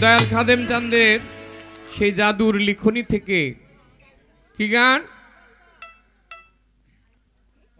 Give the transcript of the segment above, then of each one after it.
দয়াল খাদেম চাঁদের সেই জাদুর লিখনি থেকে কি গান?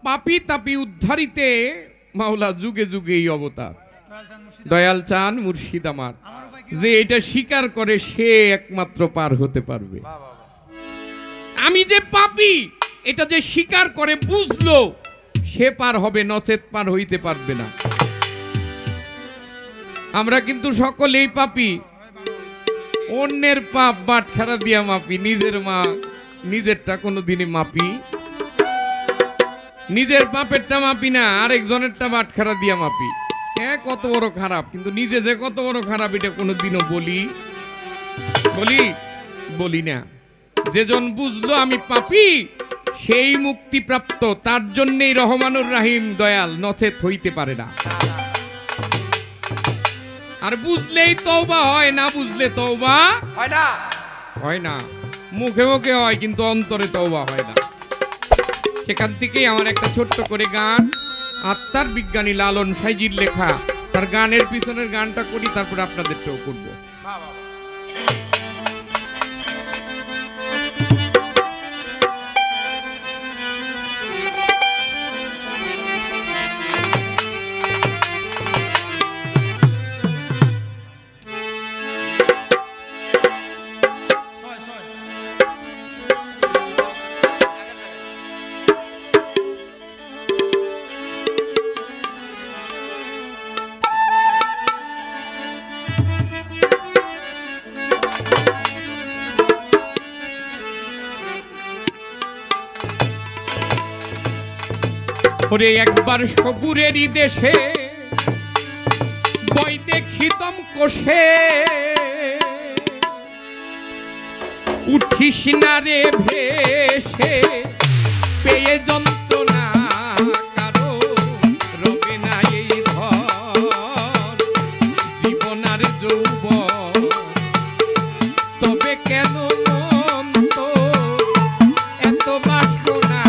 পাপি তাপি উদ্ধারিতে মাওলা যুগে যুগে এই অবতার। দয়াল চান মুর্শিদ আমার, যে এটা স্বীকার করে সে একমাত্র পার হতে পারবে। আমি যে পাপি এটা যে স্বীকার করে বুঝলো সে পার হবে, নচেত পার হইতে পারবে না। আমরা কিন্তু সকলেই পাপি, অন্যের পাপ বাটখারা দিয়া মাপি, নিজেরটা কোনোদিনই মাপি, নিজের পাপেরটা মাপি না, আরেকজনেরটা বাটখারা দিয়া মাপি। কত বড় খারাপ, কিন্তু নিজে যে কত বড় খারাপ এটা কোনোদিনও বলি না। যেজন বুঝলো আমি পাপি সেই মুক্তিপ্রাপ্ত, তার জন্যই রহমানুর রাহিম দয়াল, নচেত হইতে পারে না। আর বুঝলেই তওবা হয়, না বুঝলে তওবা হয় না। মুখে মুখে হয় কিন্তু অন্তরে তওবা হয় না। সেখান থেকেই আমার একটা ছোট্ট করে গান, আত্মার বিজ্ঞানী লালন সাইজির লেখা, তার গানের পিছনের গানটা করি, তারপরে আপনাদেরটাও করবো। ওরে একবার সবুরেরই দেশে বই দেখিতম কোষে, উঠিস না রে ভেসে, পেয়ে যন্ত্রণা কারো রবে না এই ধর, জীবনার যৌবন তবে কেন মন্ত এত বাসনা,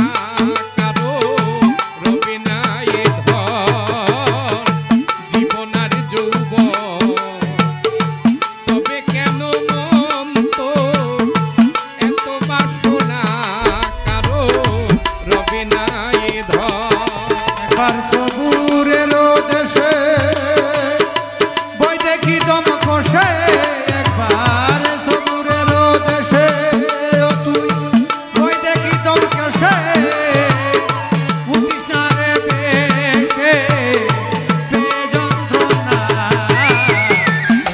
কারো রবে না এ ধর, জীবনার যৌবন তবে কেন মন্ত এত বাসনা, কারো রবে না এ ধর। একবার সবুরের দেশে বই দেখি দম কষে, একবার সবুরের দেশে ও তুই বই দেখি দম কষে, উঠিস না রে ভেসে, পেয়ে যন্ত্রণা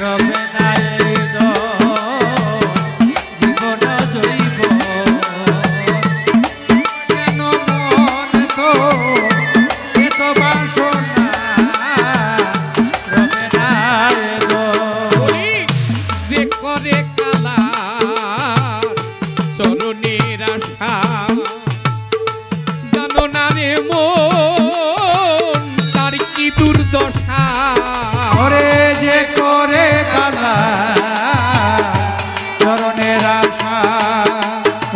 রবে না এই ধর, জীবন জৈব কেন মন তো এত বাসনা রবে না রে ধর। বলি যে করে কালা চরণের আশা, জানো না রে মন তার কি দুর্দশা। ওরে যে করে কালা চরণের আশা,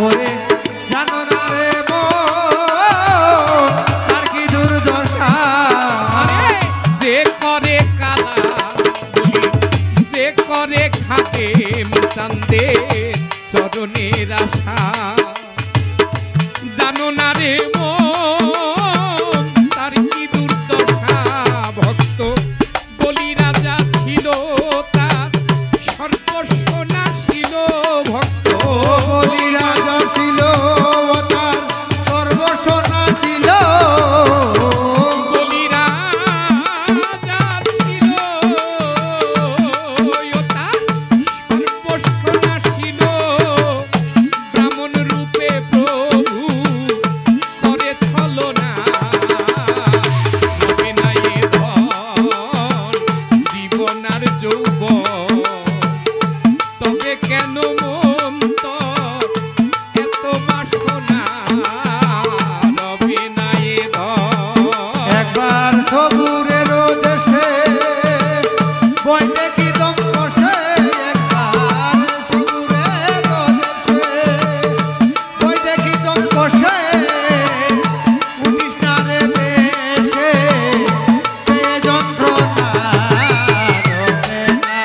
ওরে জানো না রে মন তার কি দুর্দশা। আরে যে করে কালা, বলি যে করে খাদেম চাঁদের চরণের আশা, জানো না রে মন তার কি দুর্দশা। ভক্ত বলি রাজা ছিল তার সর্বস্ব নাশিল, ভক্ত বলি রাজা ছিল ও তার সর্বসনা ছিল, বলি রাজা ছিল ও তার সর্বস্ব নাশিল, ব্রাহ্মণ রূপে প্রভু করে ছলনা, রবে না এ ধন, জীবনার যৌবন তবে কেন মন্ত এত বাসনা, রবে না এ ধন। একবার সবুরের দেশে বই দেখি দম কষে, একবার সবুরের দেশে বই দেখি দম কষে, উঠিস না রে ভেসে, পেয়ে যন্ত্রণা রবে না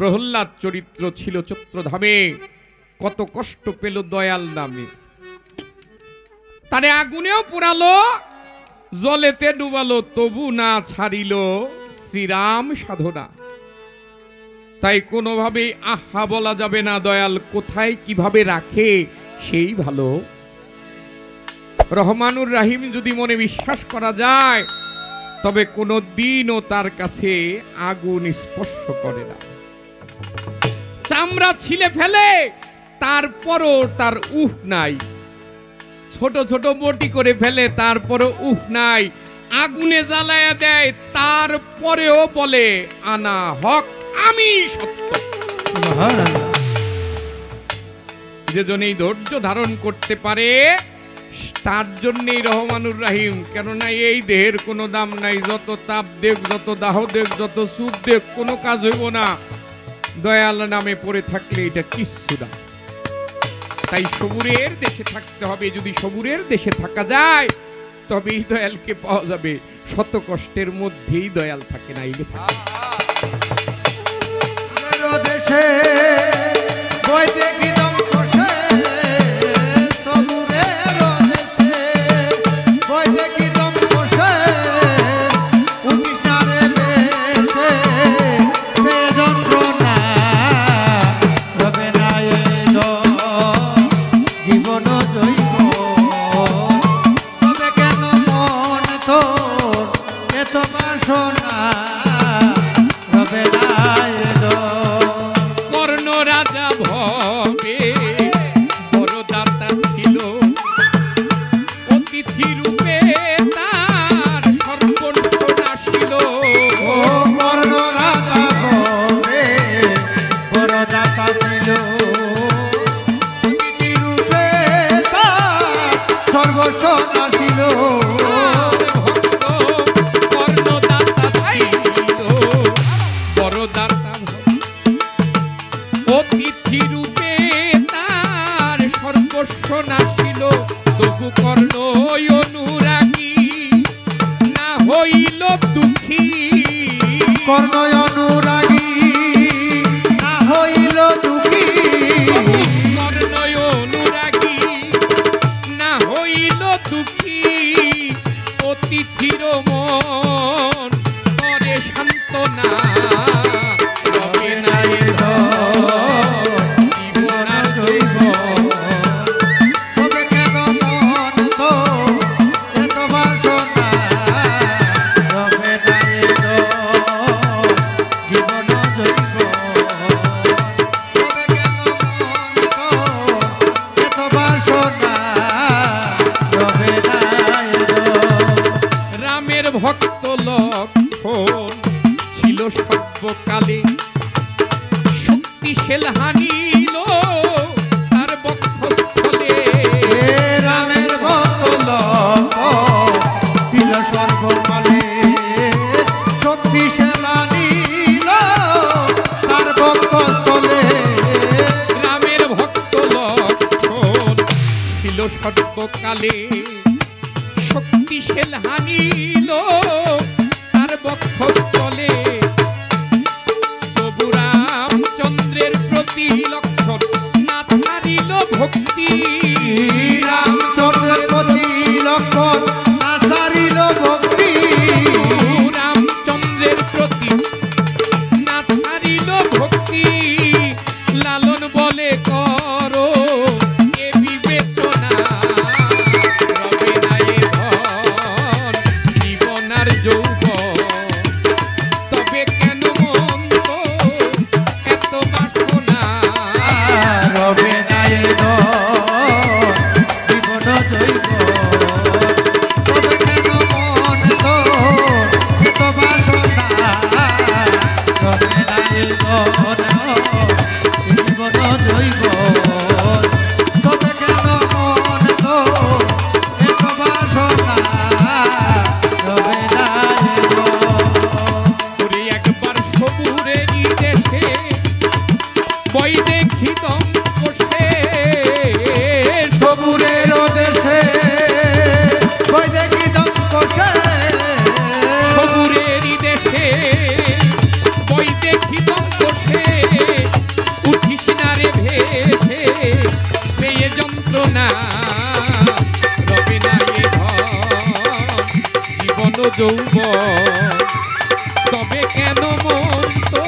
প্রহ্লাদ চরিত্র ছিল চৈত্রধামে, কত কষ্ট পেল দয়াল নামে। তারে আগুনেও পোড়ালো, জলেতে ডুবালো, তবু না ছাড়িল শ্রীরাম সাধনা। তাই কোনোভাবেই আহা বলা যাবে না, দয়াল কোথায় কিভাবে রাখে সেই ভালো। রহমানুর রাহিম যদি মনে বিশ্বাস করা যায়, তবে কোনো দিনও তার কাছে আগুন স্পর্শ করে না। চামড়া ছিলে ফেলে, তারপরও তার উহ নাই। ছোট ছোট বটি করে ফেলে, তারপরও উহ নাই। আগুনে জ্বালায়া দেয়, তারপরেও বলে আনা হক, আমি সত্য। যে জনেই ধৈর্য ধারণ করতে পারে, তার জন্যই রহমানুর রাহিম। কেননা এই দেহের কোনো দাম নাই, যত তাপ দেখ, যত দাহ দেখ, যত সুখ দেখ, কোনো কাজ হইব না। দয়াল নামে পড়ে থাকলে এটা কিচ্ছু না। তাই সবুরের দেশে থাকতে হবে। যদি সবুরের দেশে থাকা যায়, তবেই দয়ালকে পাওয়া যাবে। শত কষ্টের মধ্যেই দয়াল থাকে না, এলে থাকে। দেশে বই দেখি দম কষে, সবুরের দেশে বই দেখি দম কষে, উনিশারে বেশে পে যন্ত্রণা রবে না এল জীবন জৈব। তবে কেন মন তোর এত বাসনা রবে না এল। কর্ণ রাজা ভবে বড় দাতা ছিল, অতিথি রূপে তার সর্বস্ব নাশিল। ও কর্ণ রাজা ভবে বড় দাতা ছিল, অতিথি রূপে তার সর্বস্ব নাশিল। ভক্ত কর্ণ দাতা ছিল, বড় দাতা অতিথি রূপে তার সর্বস্ব নাশিল। তবু কর্ণ অনুরাগী না হইল দুঃখী। কর্ণ অনুরাগী না হইল দুঃখী। কর্ণ অনুরাগী না হইল দুঃখী। অতিথির মন করে সান্ত্বনা রবে না এল জীবন আর জৈব। তবে কেন মন তো এত বাসনা রবে না এল জীবন জৈব। তবে কেন মন তো এত বাসনা রবে না এল। রামের ভক্ত লক্ষণ ছিল সর্বকালে, শক্তিশাল হানিল তার বক্ষস্থলে। রামের বদল ছিল সর্বকালে, শক্তিশালা নীল তার বক্ষস্থলে। রামের ভক্ত লক্ষণ ছিল সর্বকালে, শক্তিশাল হানিল তার বক্ষস্থলে। তবু রামচন্দ্রের প্রতি লক্ষণ না ছাড়িল ভক্তি। রামচন্দ্রের প্রতি লক্ষণ না ছাড়িল ভক্তি। রামচন্দ্রের প্রতি না ছাড়িল ভক্তি। লালন বলে করো এ বিবেচনা যৌবন তবে কেন মন তো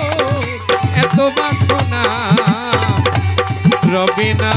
এত বাসনা রবে না